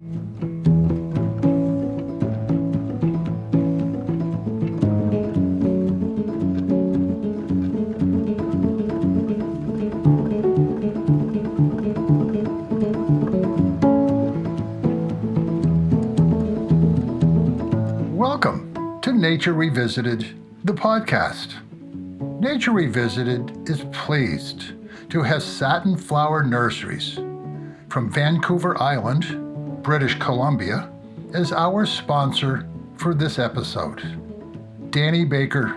Welcome to Nature Revisited, the podcast. Nature Revisited is pleased to have Satin Flower Nurseries from Vancouver Island, British Columbia, as our sponsor for this episode. Dani Baker,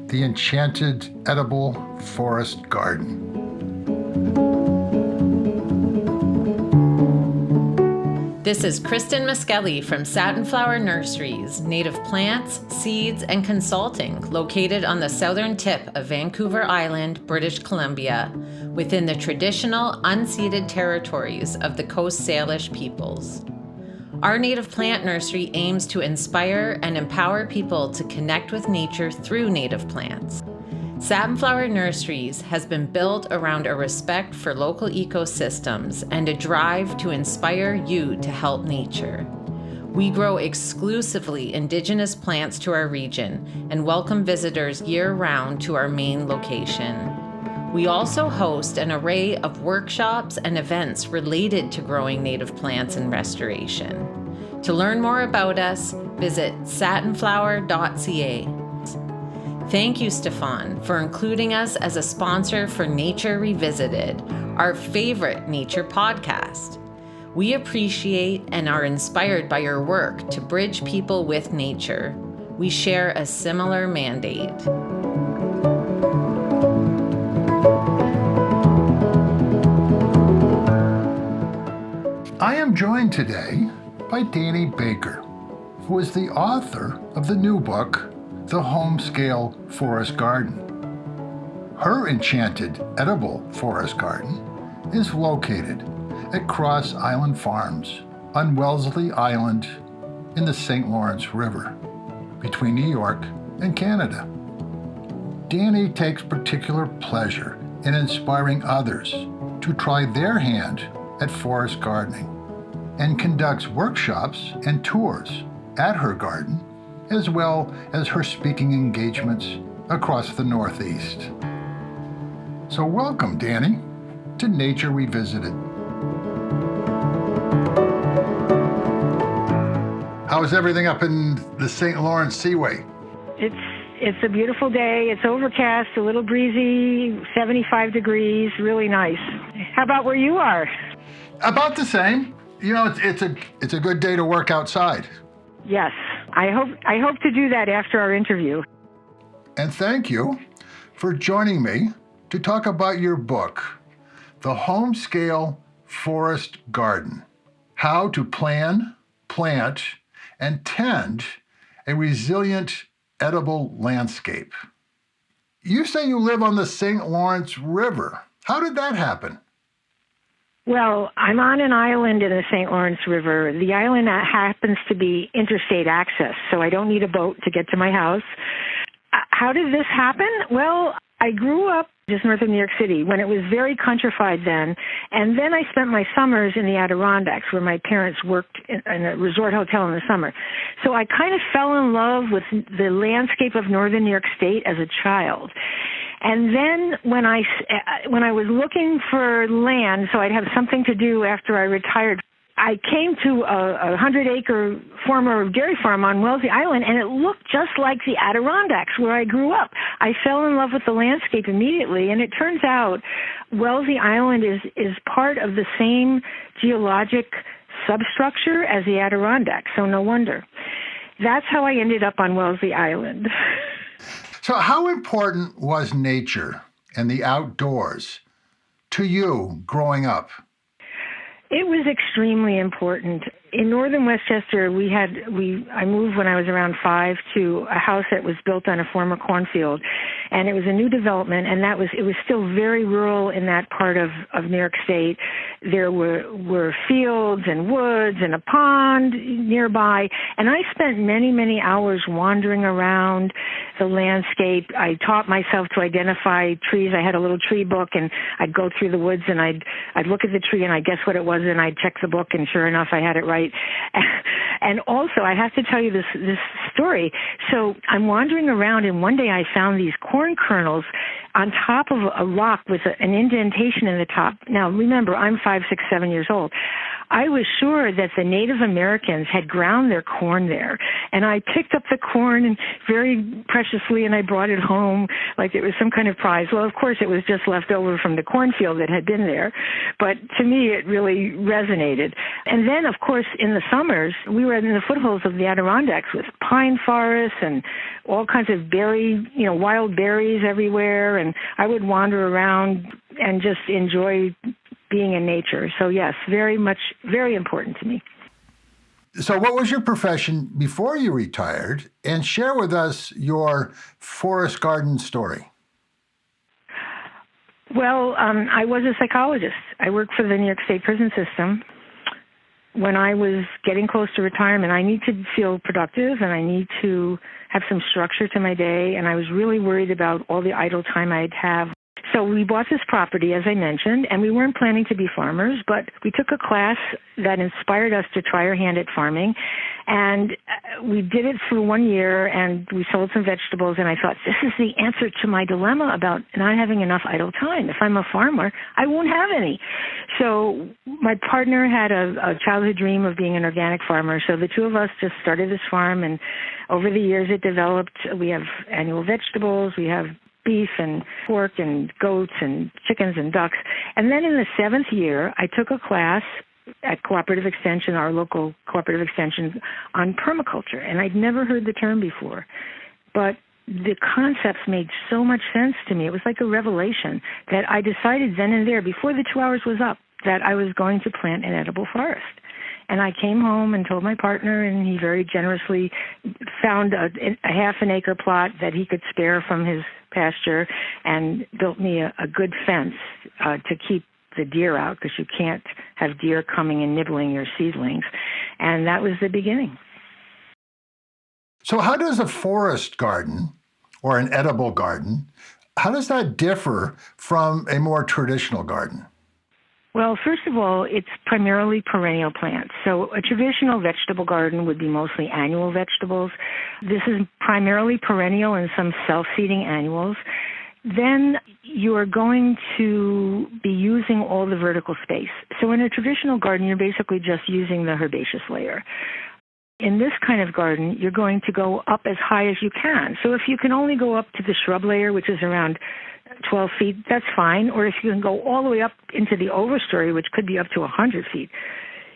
the Enchanted Edible Forest Garden. This is Kristen Muskelly from Satin Flower Nurseries, native plants, seeds, and consulting located on the southern tip of Vancouver Island, British Columbia, within the traditional unceded territories of the Coast Salish peoples. Our native plant nursery aims to inspire and empower people to connect with nature through native plants. Satin Flower Nurseries has been built around a respect for local ecosystems and a drive to inspire you to help nature. We grow exclusively indigenous plants to our region and welcome visitors year-round to our main location. We also host an array of workshops and events related to growing native plants and restoration. To learn more about us, visit satinflower.ca. Thank you, Stefan, for including us as a sponsor for Nature Revisited, our favorite nature podcast. We appreciate and are inspired by your work to bridge people with nature. We share a similar mandate. I am joined today by Dani Baker, who is the author of the new book, The Home-Scale Forest Garden. Her Enchanted Edible Forest Garden is located at Cross Island Farms on Wellesley Island in the St. Lawrence River, between New York and Canada. Dani takes particular pleasure in inspiring others to try their hand at forest gardening and conducts workshops and tours at her garden, as well as her speaking engagements across the Northeast. So welcome, Dani, to Nature Revisited. How's everything up in the St. Lawrence Seaway? It's a beautiful day. It's overcast, a little breezy, 75 degrees, really nice. How about where you are? About the same. You know, it's a good day to work outside. Yes, I hope to do that after our interview. And thank you for joining me to talk about your book, The Home-Scale Forest Garden: How to Plan, Plant, and Tend a Resilient Edible Landscape. You say you live on the St. Lawrence River. How did that happen? Well, I'm on an island in the St. Lawrence River. The island happens to be interstate access, so I don't need a boat to get to my house. How did this happen? Well, I grew up just north of New York City when it was very countrified then, and then I spent my summers in the Adirondacks where my parents worked in a resort hotel in the summer. So I kind of fell in love with the landscape of northern New York State as a child. And then when I was looking for land, so I'd have something to do after I retired, I came to a 100-acre former dairy farm on Wellesley Island, and it looked just like the Adirondacks where I grew up. I fell in love with the landscape immediately, and it turns out Wellesley Island is part of the same geologic substructure as the Adirondacks, so no wonder. That's how I ended up on Wellesley Island. So how important was nature and the outdoors to you growing up? It was extremely important. In northern Westchester, I moved when I was around 5 to a house that was built on a former cornfield, and it was a new development, and it was still very rural in that part of New York State. There were fields and woods and a pond nearby, and I spent many, many hours wandering around the landscape. I taught myself to identify trees. I had a little tree book, and I'd go through the woods, and I'd look at the tree, and I'd guess what it was was, and I'd check the book, and sure enough, I had it right. And also, I have to tell you this story. So I'm wandering around, and one day I found these corn kernels on top of a rock with an indentation in the top. Now, remember, I'm 5, 6, 7 years old. I was sure that the Native Americans had ground their corn there, and I picked up the corn and very preciously, and I brought it home like it was some kind of prize. Well, of course, it was just left over from the cornfield that had been there, but to me, it really resonated. And then, of course, in the summers, we were in the foothills of the Adirondacks with pine forests and all kinds of wild berries everywhere, and I would wander around and just enjoy being in nature. So yes, very important to me. So what was your profession before you retired? And share with us your forest garden story. Well, I was a psychologist. I worked for the New York State prison system. When I was getting close to retirement, I need to feel productive and I need to have some structure to my day. And I was really worried about all the idle time I'd have. So we bought this property, as I mentioned, and we weren't planning to be farmers, but we took a class that inspired us to try our hand at farming. And we did it for 1 year, and we sold some vegetables, and I thought, this is the answer to my dilemma about not having enough idle time. If I'm a farmer, I won't have any. So my partner had a childhood dream of being an organic farmer, so the two of us just started this farm, and over the years it developed. We have annual vegetables, we have beef and pork and goats and chickens and ducks. And then in the 7th year, I took a class at Cooperative Extension, our local Cooperative Extension, on permaculture. And I'd never heard the term before. But the concepts made so much sense to me. It was like a revelation that I decided then and there, before the 2 hours was up, that I was going to plant an edible forest. And I came home and told my partner, and he very generously found a half an acre plot that he could spare from his pasture and built me a good fence to keep the deer out, because you can't have deer coming and nibbling your seedlings. And that was the beginning. So how does a forest garden or an edible garden, how does that differ from a more traditional garden? Well, first of all, it's primarily perennial plants. So a traditional vegetable garden would be mostly annual vegetables. This is primarily perennial and some self-seeding annuals. Then you are going to be using all the vertical space. So in a traditional garden, you're basically just using the herbaceous layer. In this kind of garden, you're going to go up as high as you can. So if you can only go up to the shrub layer, which is around 12 feet, that's fine. Or if you can go all the way up into the overstory, which could be up to 100 feet,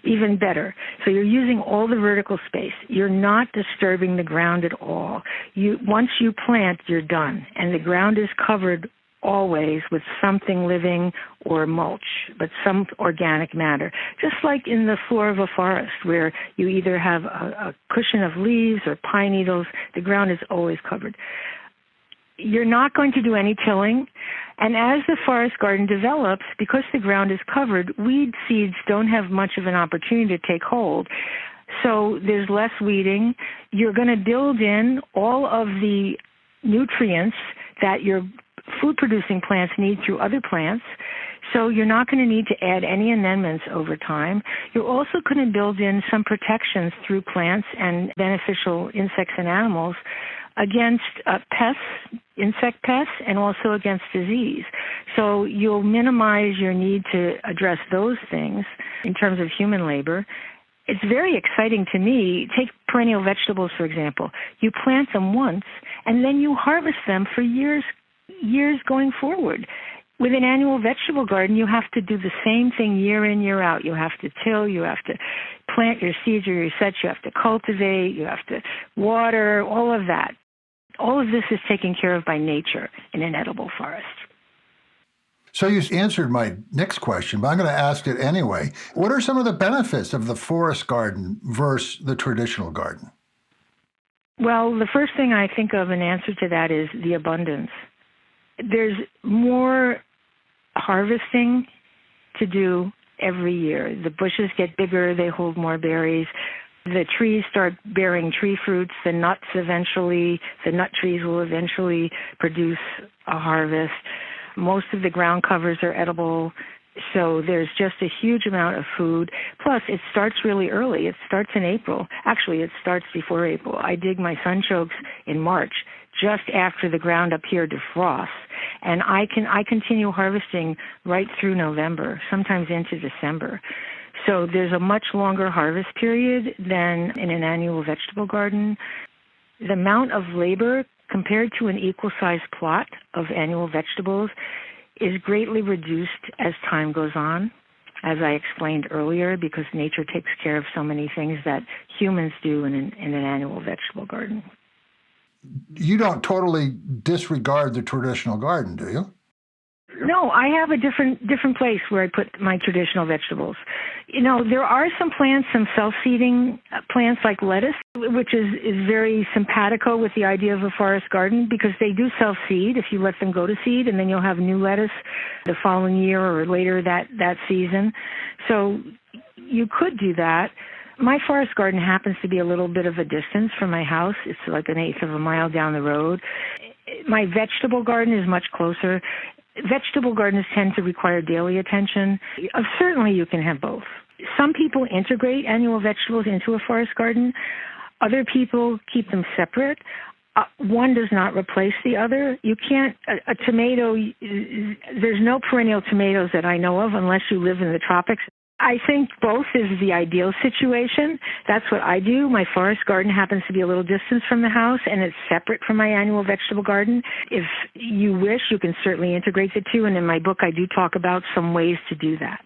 even better. So you're using all the vertical space. You're not disturbing the ground at all. Once you plant, you're done. And the ground is covered always with something living or mulch, but some organic matter. Just like in the floor of a forest where you either have a cushion of leaves or pine needles, the ground is always covered. You're not going to do any tilling. And as the forest garden develops, because the ground is covered, weed seeds don't have much of an opportunity to take hold. So there's less weeding. You're going to build in all of the nutrients that your food-producing plants need through other plants. So you're not going to need to add any amendments over time. You're also going to build in some protections through plants and beneficial insects and animals against pests, insect pests, and also against disease. So you'll minimize your need to address those things in terms of human labor. It's very exciting to me. Take perennial vegetables, for example. You plant them once, and then you harvest them for years going forward. With an annual vegetable garden, you have to do the same thing year in, year out. You have to till, you have to plant your seeds or your sets, you have to cultivate, you have to water, all of that. All of this is taken care of by nature in an edible forest. So you answered my next question, but I'm going to ask it anyway. What are some of the benefits of the forest garden versus the traditional garden? Well, the first thing I think of in answer to that is the abundance. There's more harvesting to do every year. The bushes get bigger, they hold more berries. The trees start bearing tree fruits, the nut trees will eventually produce a harvest. Most of the ground covers are edible. So there's just a huge amount of food. Plus, it starts really early. It starts in April. Actually, it starts before April. I dig my sunchokes in March, just after the ground up here defrosts. And I continue harvesting right through November, sometimes into December. So there's a much longer harvest period than in an annual vegetable garden. The amount of labor compared to an equal-sized plot of annual vegetables is greatly reduced as time goes on, as I explained earlier, because nature takes care of so many things that humans do in an annual vegetable garden. You don't totally disregard the traditional garden, do you? No, I have a different place where I put my traditional vegetables. You know, there are some plants, some self-seeding plants like lettuce, which is very simpatico with the idea of a forest garden because they do self-seed if you let them go to seed, and then you'll have new lettuce the following year or later that season. So you could do that. My forest garden happens to be a little bit of a distance from my house. It's like an eighth of a mile down the road. My vegetable garden is much closer. Vegetable gardens tend to require daily attention. Certainly you can have both. Some people integrate annual vegetables into a forest garden. Other people keep them separate. One does not replace the other. You can't, a tomato, there's no perennial tomatoes that I know of unless you live in the tropics. I think both is the ideal situation. That's what I do. My forest garden happens to be a little distance from the house, and it's separate from my annual vegetable garden. If you wish, you can certainly integrate the two, and in my book I do talk about some ways to do that.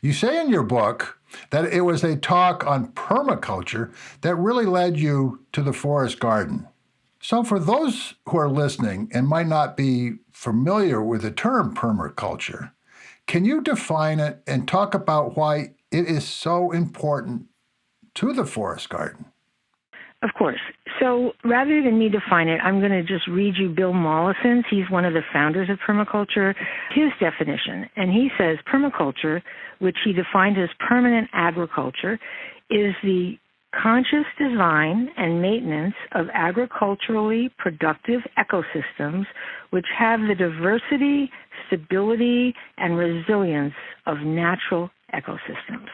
You say in your book that it was a talk on permaculture that really led you to the forest garden. So for those who are listening and might not be familiar with the term permaculture, can you define it and talk about why it is so important to the forest garden? Of course. So rather than me define it, I'm going to just read you Bill Mollison's. He's one of the founders of permaculture, his definition. And he says permaculture, which he defined as permanent agriculture, is the conscious design and maintenance of agriculturally productive ecosystems which have the diversity, stability, and resilience of natural ecosystems.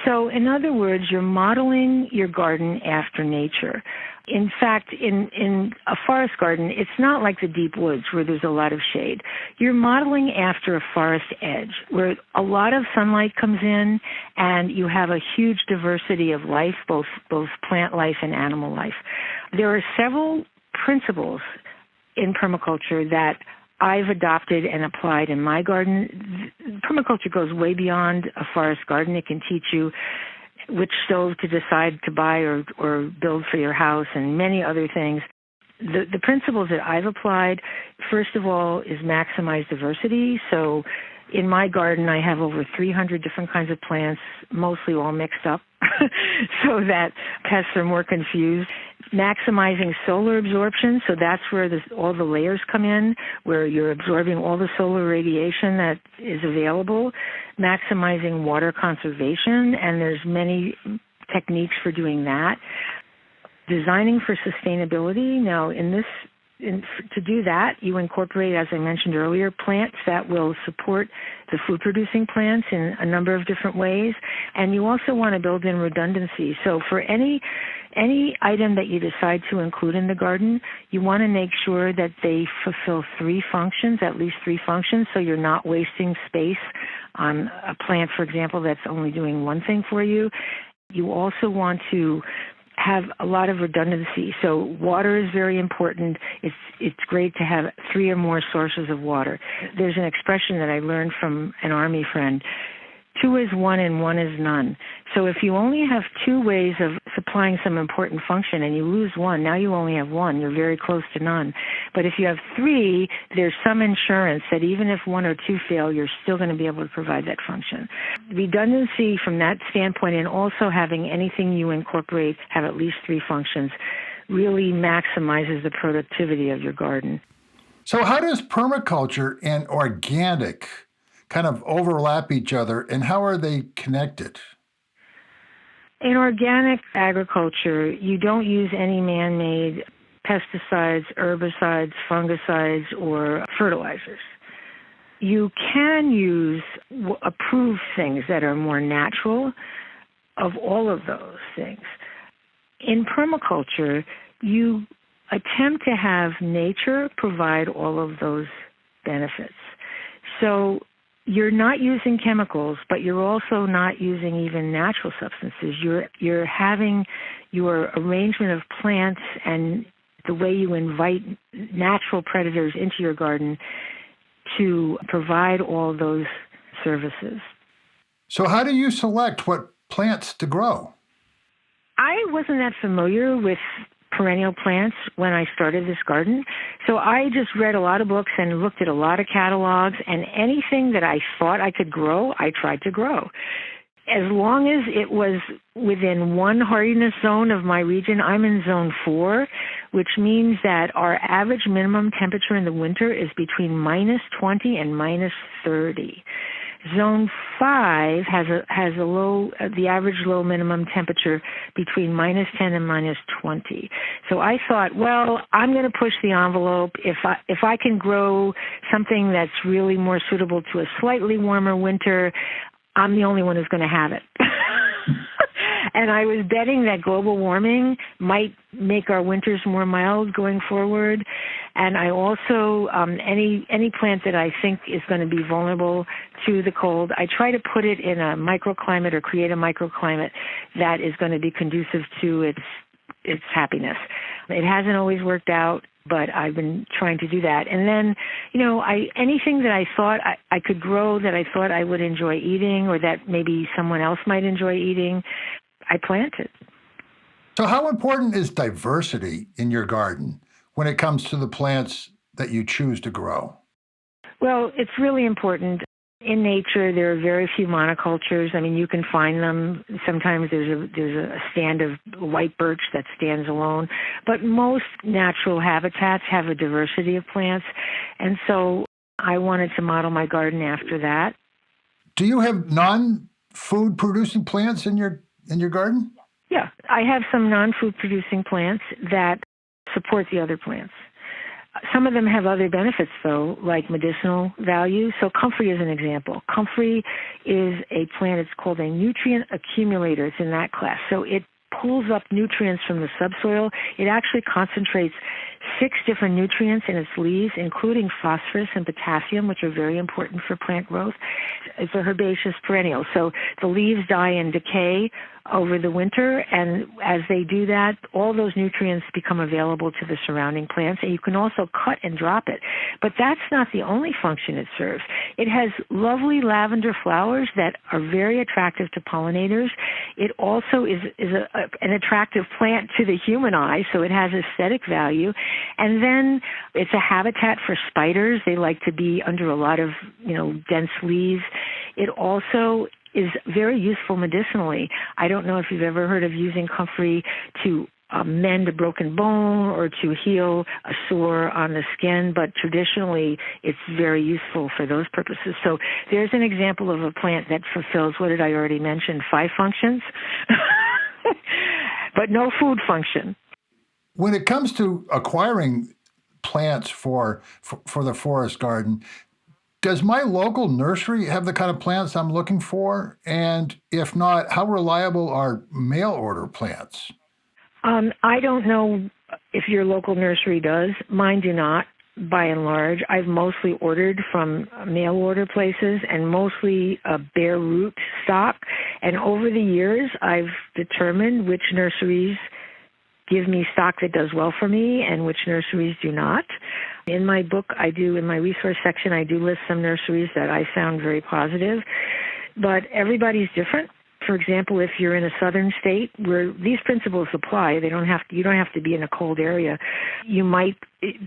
So, in other words, you're modeling your garden after nature. In fact, in a forest garden, it's not like the deep woods where there's a lot of shade. You're modeling after a forest edge where a lot of sunlight comes in and you have a huge diversity of life, both plant life and animal life. There are several principles in permaculture that I've adopted and applied in my garden. Permaculture goes way beyond a forest garden. It can teach you which stove to decide to buy or build for your house and many other things. The principles that I've applied, first of all, is maximize diversity. So in my garden, I have over 300 different kinds of plants, mostly all mixed up, so that pests are more confused. Maximizing solar absorption, so that's where all the layers come in, where you're absorbing all the solar radiation that is available. Maximizing water conservation, and there's many techniques for doing that. Designing for sustainability. Now, to do that, you incorporate, as I mentioned earlier, plants that will support the food-producing plants in a number of different ways, and you also want to build in redundancy. So for any item that you decide to include in the garden, you want to make sure that they fulfill at least three functions, so you're not wasting space on a plant, for example, that's only doing one thing for you. You also want to have a lot of redundancy. So water is very important. It's great to have 3 or more sources of water. There's an expression that I learned from an Army friend: 2 is 1 and 1 is none. So if you only have 2 ways of supplying some important function and you lose 1, now you only have 1. You're very close to none. But if you have 3, there's some insurance that even if 1 or 2 fail, you're still going to be able to provide that function. Redundancy from that standpoint, and also having anything you incorporate have at least 3 functions, really maximizes the productivity of your garden. So how does permaculture and organic kind of overlap each other, and how are they connected? In organic agriculture, you don't use any man-made pesticides, herbicides, fungicides, or fertilizers. you can use approved things that are more natural of all of those things. In permaculture, you attempt to have nature provide all of those benefits. So you're not using chemicals, but you're also not using even natural substances. You're having your arrangement of plants and the way you invite natural predators into your garden to provide all those services. So how do you select what plants to grow? I wasn't that familiar with perennial plants when I started this garden, so I just read a lot of books and looked at a lot of catalogs, and anything that I thought I could grow, I tried to grow. As long as it was within one hardiness zone of my region. I'm in zone 4, which means that our average minimum temperature in the winter is between minus 20 and minus 30. Zone 5 has the average low minimum temperature between minus 10 and minus 20. So I thought, well, I'm going to push the envelope. If I can grow something that's really more suitable to a slightly warmer winter, I'm the only one who's going to have it. And I was betting that global warming might make our winters more mild going forward. And I also, any plant that I think is going to be vulnerable to the cold, I try to put it in a microclimate or create a microclimate that is going to be conducive to its happiness. It hasn't always worked out, but I've been trying to do that. And then, anything that I thought I could grow that I thought I would enjoy eating or that maybe someone else might enjoy eating, I planted. So how important is diversity in your garden when it comes to the plants that you choose to grow? Well, it's really important. In nature, there are very few monocultures. I mean, you can find them. Sometimes there's a stand of white birch that stands alone. But most natural habitats have a diversity of plants. And so I wanted to model my garden after that. Do you have non-food producing plants in your garden? Yeah, I have some non-food producing plants that support the other plants. Some of them have other benefits, though, like medicinal value. So comfrey is an example. Comfrey is a plant. It's called a nutrient accumulator. It's in that class. So it pulls up nutrients from the subsoil. It actually concentrates 6 different nutrients in its leaves, including phosphorus and potassium, which are very important for plant growth. It's a herbaceous perennial. So the leaves die and decay over the winter, and as they do that, all those nutrients become available to the surrounding plants, and you can also cut and drop it. But that's not the only function it serves. It has lovely lavender flowers that are very attractive to pollinators. It also is an attractive plant to the human eye, so it has aesthetic value. And then it's a habitat for spiders. They like to be under a lot of, dense leaves. It also is very useful medicinally. I don't know if you've ever heard of using comfrey to mend a broken bone or to heal a sore on the skin, but traditionally it's very useful for those purposes. So there's an example of a plant that fulfills, what did I already mention, 5 functions, but no food function. When it comes to acquiring plants for the forest garden, does my local nursery have the kind of plants I'm looking for? And if not, how reliable are mail order plants? I don't know if your local nursery does. Mine do not, by and large. I've mostly ordered from mail order places and mostly bare root stock. And over the years, I've determined which nurseries give me stock that does well for me and which nurseries do not. In my book, in my resource section, I do list some nurseries that I found very positive, but everybody's different. For example, if you're in a southern state where these principles apply, you don't have to be in a cold area. You might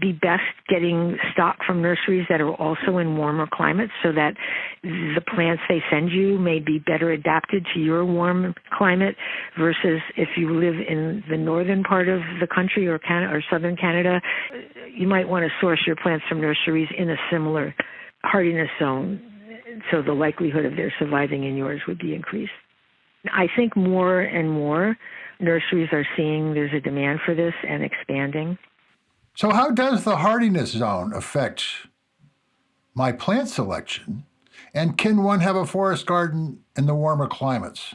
be best getting stock from nurseries that are also in warmer climates so that the plants they send you may be better adapted to your warm climate versus if you live in the northern part of the country or southern Canada, you might want to source your plants from nurseries in a similar hardiness zone so the likelihood of their surviving in yours would be increased. I think more and more nurseries are seeing there's a demand for this and expanding. So how does the hardiness zone affect my plant selection? And can one have a forest garden in the warmer climates?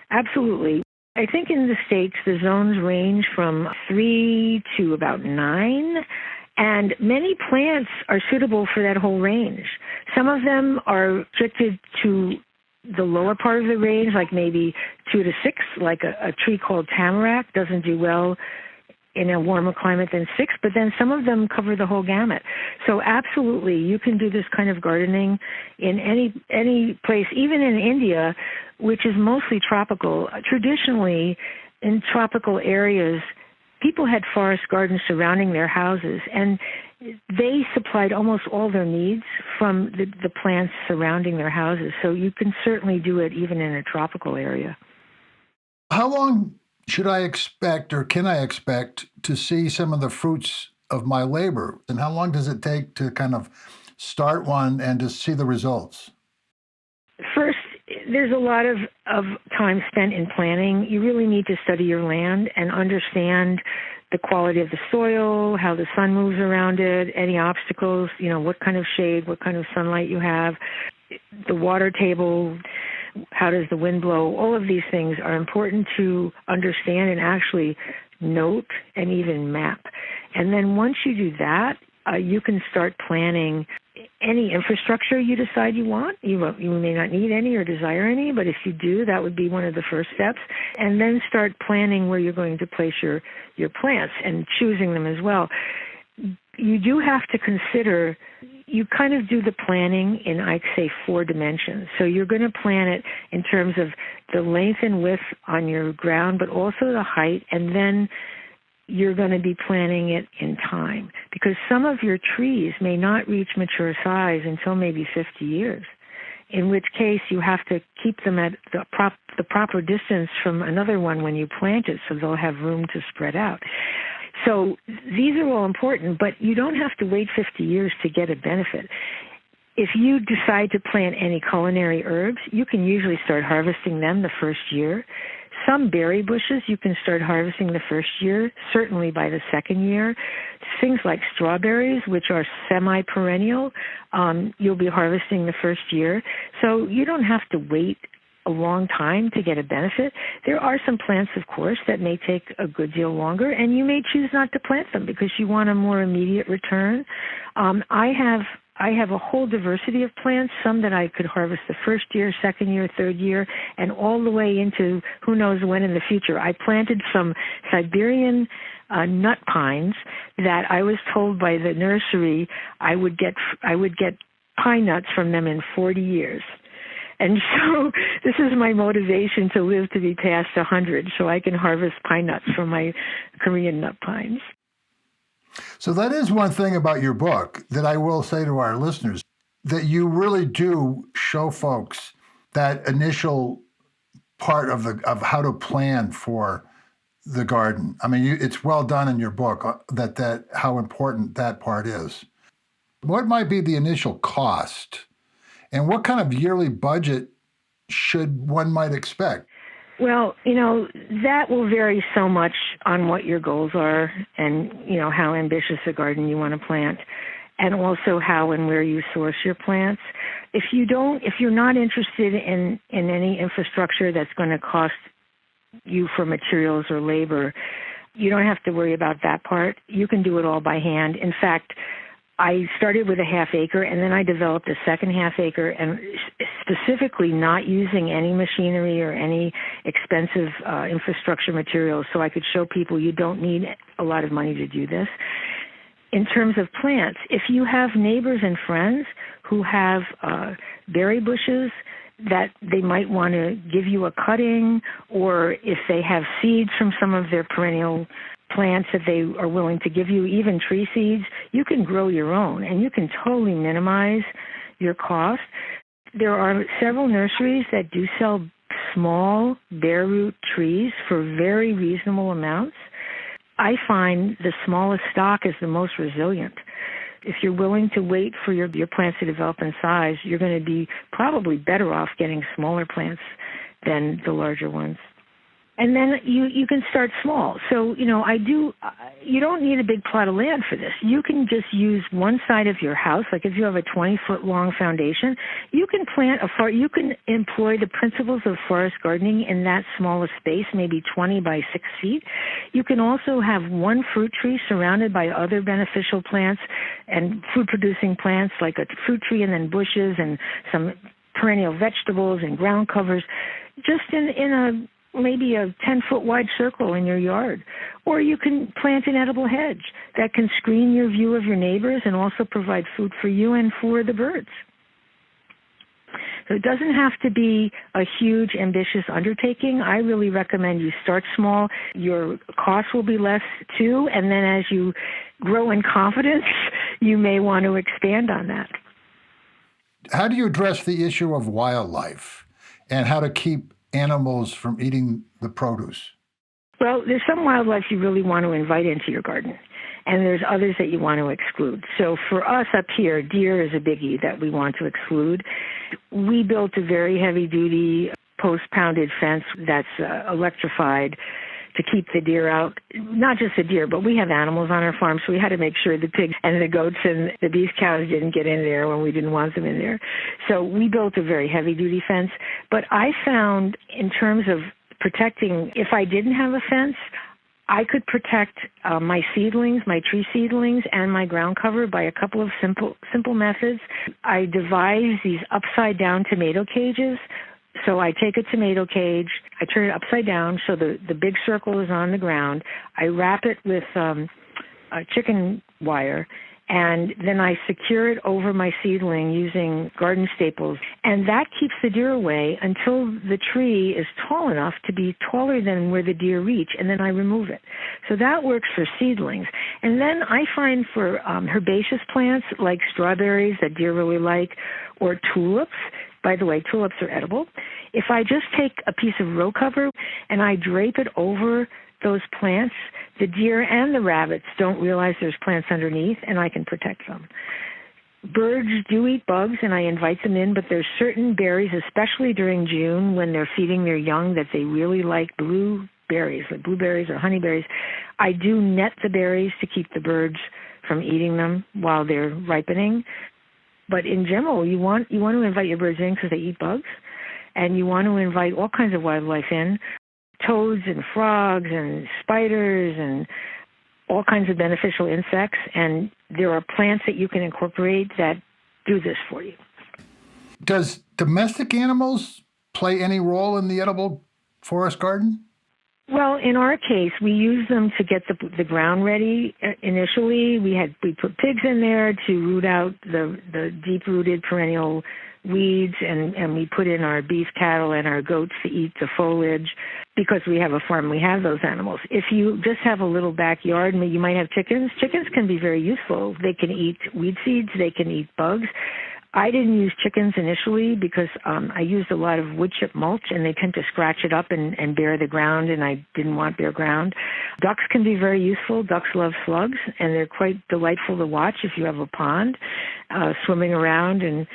Absolutely. I think in the States, the zones range from 3 to about 9, and many plants are suitable for that whole range. Some of them are restricted to the lower part of the range, like maybe 2 to 6, like a tree called tamarack doesn't do well in a warmer climate than 6, but then some of them cover the whole gamut. So absolutely, you can do this kind of gardening in any place, even in India, which is mostly tropical. Traditionally, in tropical areas, people had forest gardens surrounding their houses, and they supplied almost all their needs from the plants surrounding their houses. So you can certainly do it even in a tropical area. How long should I expect, or can I expect, to see some of the fruits of my labor? And how long does it take to kind of start one and to see the results? First, there's a lot of time spent in planning. You really need to study your land and understand the quality of the soil, how the sun moves around it, any obstacles, what kind of shade, what kind of sunlight you have, the water table, how does the wind blow. All of these things are important to understand and actually note and even map. And then once you do that, you can start planning any infrastructure you decide you want. You may not need any or desire any, but if you do, that would be one of the first steps. And then start planning where you're going to place your plants and choosing them as well. You do have to consider, you kind of do the planning in, I'd say, 4 dimensions. So you're going to plan it in terms of the length and width on your ground, but also the height, and then you're going to be planning it in time, because some of your trees may not reach mature size until maybe 50 years, in which case you have to keep them at the proper distance from another one when you plant it so they'll have room to spread out. So these are all important, but you don't have to wait 50 years to get a benefit. If you decide to plant any culinary herbs, you can usually start harvesting them the first year. Some berry bushes you can start harvesting the first year, certainly by the second year. Things like strawberries, which are semi-perennial, you'll be harvesting the first year. So you don't have to wait a long time to get a benefit. There are some plants, of course, that may take a good deal longer, and you may choose not to plant them because you want a more immediate return. I have a whole diversity of plants, some that I could harvest the first year, second year, third year, and all the way into who knows when in the future. I planted some Siberian nut pines that I was told by the nursery I would get pine nuts from them in 40 years. And so this is my motivation to live to be past 100, so I can harvest pine nuts from my Korean nut pines. So that is one thing about your book that I will say to our listeners, that you really do show folks that initial part of how to plan for the garden. I mean, it's well done in your book that how important that part is. What might be the initial cost, and what kind of yearly budget should one might expect? Well, that will vary so much on what your goals are and, how ambitious a garden you want to plant, and also how and where you source your plants. If you're not interested in any infrastructure that's going to cost you for materials or labor, you don't have to worry about that part. You can do it all by hand. In fact, I started with a half acre, and then I developed a second half acre, and specifically not using any machinery or any expensive infrastructure materials, so I could show people you don't need a lot of money to do this. In terms of plants, if you have neighbors and friends who have berry bushes that they might want to give you a cutting, or if they have seeds from some of their perennial plants that they are willing to give you, even tree seeds, you can grow your own, and you can totally minimize your cost. There are several nurseries that do sell small bare root trees for very reasonable amounts. I find the smallest stock is the most resilient. If you're willing to wait for your plants to develop in size, you're going to be probably better off getting smaller plants than the larger ones. And then you can start small. So, you don't need a big plot of land for this. You can just use one side of your house. Like if you have a 20-foot long foundation, you can you can employ the principles of forest gardening in that smaller space, maybe 20 by 6 feet. You can also have one fruit tree surrounded by other beneficial plants and food-producing plants like a fruit tree and then bushes and some perennial vegetables and ground covers, just in maybe a 10-foot wide circle in your yard. Or you can plant an edible hedge that can screen your view of your neighbors and also provide food for you and for the birds. So it doesn't have to be a huge, ambitious undertaking. I really recommend you start small. Your costs will be less too, and then as you grow in confidence, you may want to expand on that. How do you address the issue of wildlife and how to keep animals from eating the produce? Well, there's some wildlife you really want to invite into your garden, and there's others that you want to exclude. So for us up here, deer is a biggie that we want to exclude. We built a very heavy-duty post-pounded fence that's electrified to keep the deer out. Not just the deer, but we have animals on our farm, so we had to make sure the pigs and the goats and the beef cows didn't get in there when we didn't want them in there. So we built a very heavy-duty fence. But I found in terms of protecting, if I didn't have a fence, I could protect my seedlings, my tree seedlings, and my ground cover by a couple of simple methods. I devised these upside-down tomato cages. So I take a tomato cage, I turn it upside down so the big circle is on the ground. I wrap it with a chicken wire, and then I secure it over my seedling using garden staples. And that keeps the deer away until the tree is tall enough to be taller than where the deer reach, and then I remove it. So that works for seedlings. And then I find for herbaceous plants like strawberries that deer really like, or tulips. By the way, tulips are edible. If I just take a piece of row cover and I drape it over those plants, the deer and the rabbits don't realize there's plants underneath, and I can protect them. Birds do eat bugs, and I invite them in, but there's certain berries, especially during June when they're feeding their young, that they really like blueberries, like blueberries or honeyberries. I do net the berries to keep the birds from eating them while they're ripening. But in general, you want to invite your birds in because they eat bugs, and you want to invite all kinds of wildlife in, toads and frogs and spiders and all kinds of beneficial insects. And there are plants that you can incorporate that do this for you. Does domestic animals play any role in the edible forest garden? Well, in our case, we use them to get the ground ready. Initially, we put pigs in there to root out the deep-rooted perennial weeds, and we put in our beef cattle and our goats to eat the foliage. Because we have a farm, we have those animals. If you just have a little backyard, you might have chickens. Chickens can be very useful. They can eat weed seeds. They can eat bugs. I didn't use chickens initially because I used a lot of wood chip mulch, and they tend to scratch it up and bare the ground, and I didn't want bare ground. Ducks can be very useful. Ducks love slugs, and they're quite delightful to watch if you have a pond, swimming around and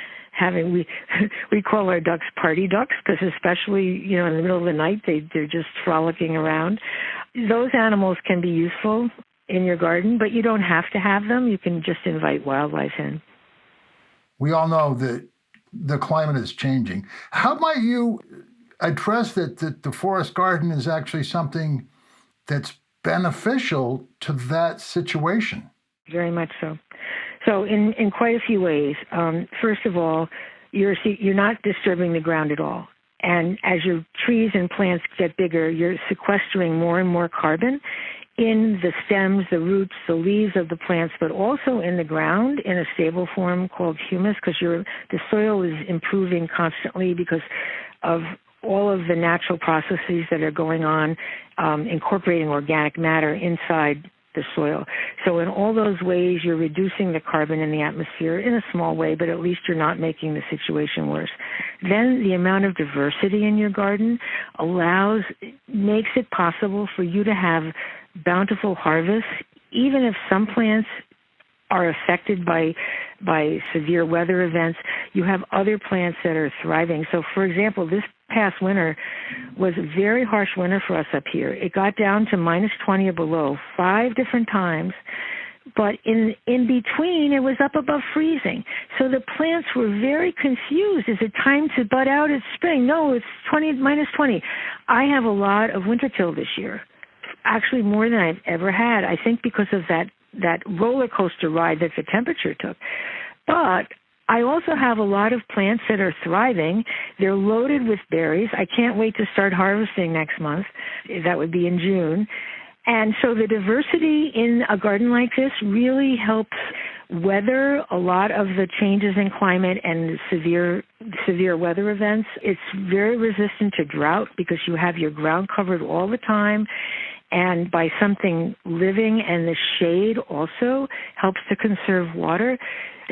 we call our ducks party ducks because especially, in the middle of the night, they're just frolicking around. Those animals can be useful in your garden, but you don't have to have them. You can just invite wildlife in. We all know that the climate is changing. How might you address that the forest garden is actually something that's beneficial to that situation? Very much so. So in quite a few ways. First of all, you're not disturbing the ground at all. And as your trees and plants get bigger, you're sequestering more and more carbon in the stems, the roots, the leaves of the plants, but also in the ground in a stable form called humus, because the soil is improving constantly because of all of the natural processes that are going on, incorporating organic matter inside the soil. So in all those ways, you're reducing the carbon in the atmosphere in a small way, but at least you're not making the situation worse. Then the amount of diversity in your garden makes it possible for you to have bountiful harvests, even if some plants are affected by severe weather events. You have other plants that are thriving. So, for example, this past winter was a very harsh winter for us up here. It got down to minus 20 or below 5 different times. But in between, it was up above freezing. So the plants were very confused. Is it time to bud out? It's spring. No, it's minus 20. I have a lot of winter kill this year, actually more than I've ever had, I think because of that roller coaster ride that the temperature took. But I also have a lot of plants that are thriving. They're loaded with berries. I can't wait to start harvesting next month. That would be in June. And so the diversity in a garden like this really helps weather a lot of the changes in climate and severe weather events. It's very resistant to drought because you have your ground covered all the time. And by something living, and the shade also helps to conserve water.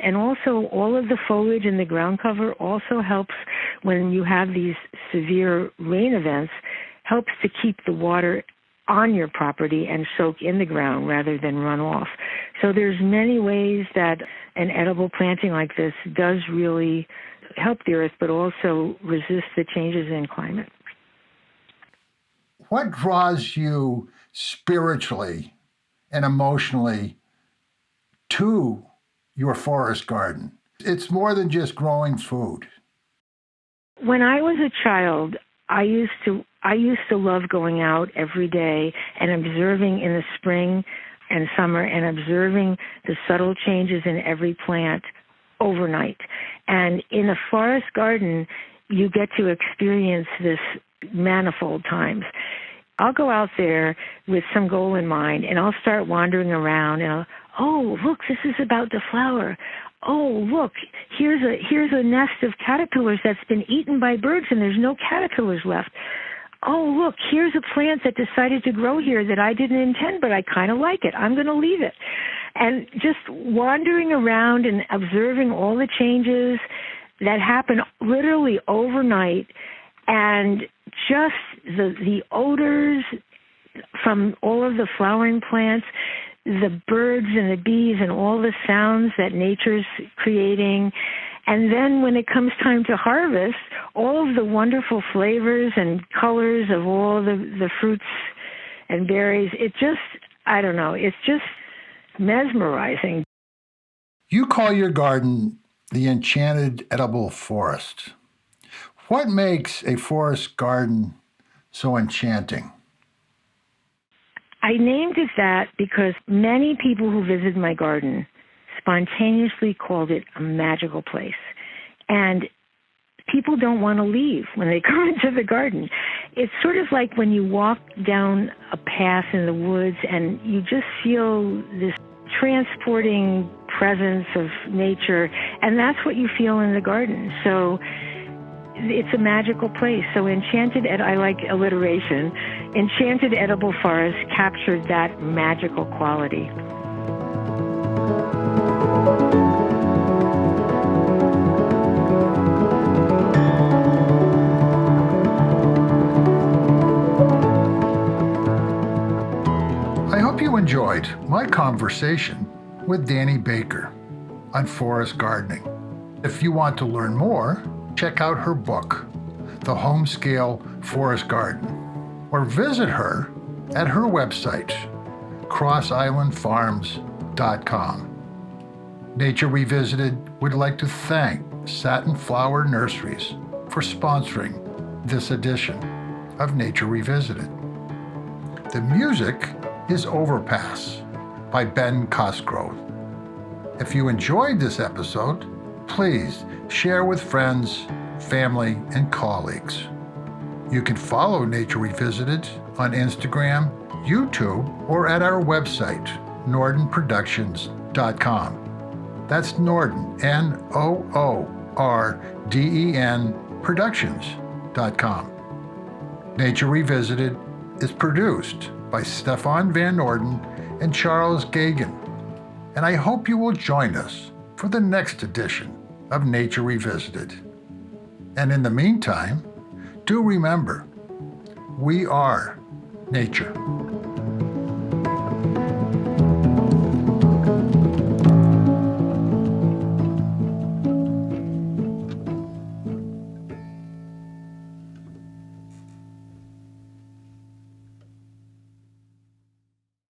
And also all of the foliage in the ground cover also helps when you have these severe rain events, helps to keep the water on your property and soak in the ground rather than run off. So there's many ways that an edible planting like this does really help the earth, but also resist the changes in climate. What draws you spiritually and emotionally to your forest garden? It's more than just growing food. When I was a child, I used to love going out every day and observing in the spring and summer and observing the subtle changes in every plant overnight. And in a forest garden, you get to experience this manifold times. I'll go out there with some goal in mind, and I'll start wandering around, and oh, look, this is about to flower. Oh, look, here's a nest of caterpillars that's been eaten by birds, and there's no caterpillars left. Oh, look, here's a plant that decided to grow here that I didn't intend, but I kind of like it. I'm going to leave it. And just wandering around and observing all the changes that happen literally overnight, and just the odors from all of the flowering plants, the birds and the bees and all the sounds that nature's creating. And then when it comes time to harvest, all of the wonderful flavors and colors of all the fruits and berries, it just, I don't know, it's just mesmerizing. You call your garden the Enchanted Edible Forest. What makes a forest garden so enchanting? I named it that because many people who visit my garden spontaneously called it a magical place. And people don't want to leave when they come into the garden. It's sort of like when you walk down a path in the woods and you just feel this transporting presence of nature, and that's what you feel in the garden. So it's a magical place. So I like alliteration. Enchanted Edible Forest captured that magical quality. I hope you enjoyed my conversation with Dani Baker on forest gardening. If you want to learn more, check out her book, The Home-Scale Forest Garden, or visit her at her website, crossislandfarms.com. Nature Revisited would like to thank Satin Flower Nurseries for sponsoring this edition of Nature Revisited. The music is Overpass by Ben Cosgrove. If you enjoyed this episode, please share with friends, family, and colleagues. You can follow Nature Revisited on Instagram, YouTube, or at our website, nordenproductions.com. That's Norden, Noorden, Productions.com. Nature Revisited is produced by Stefan Van Norden and Charles Gagan, and I hope you will join us for the next edition of Nature Revisited. And in the meantime, do remember, we are nature.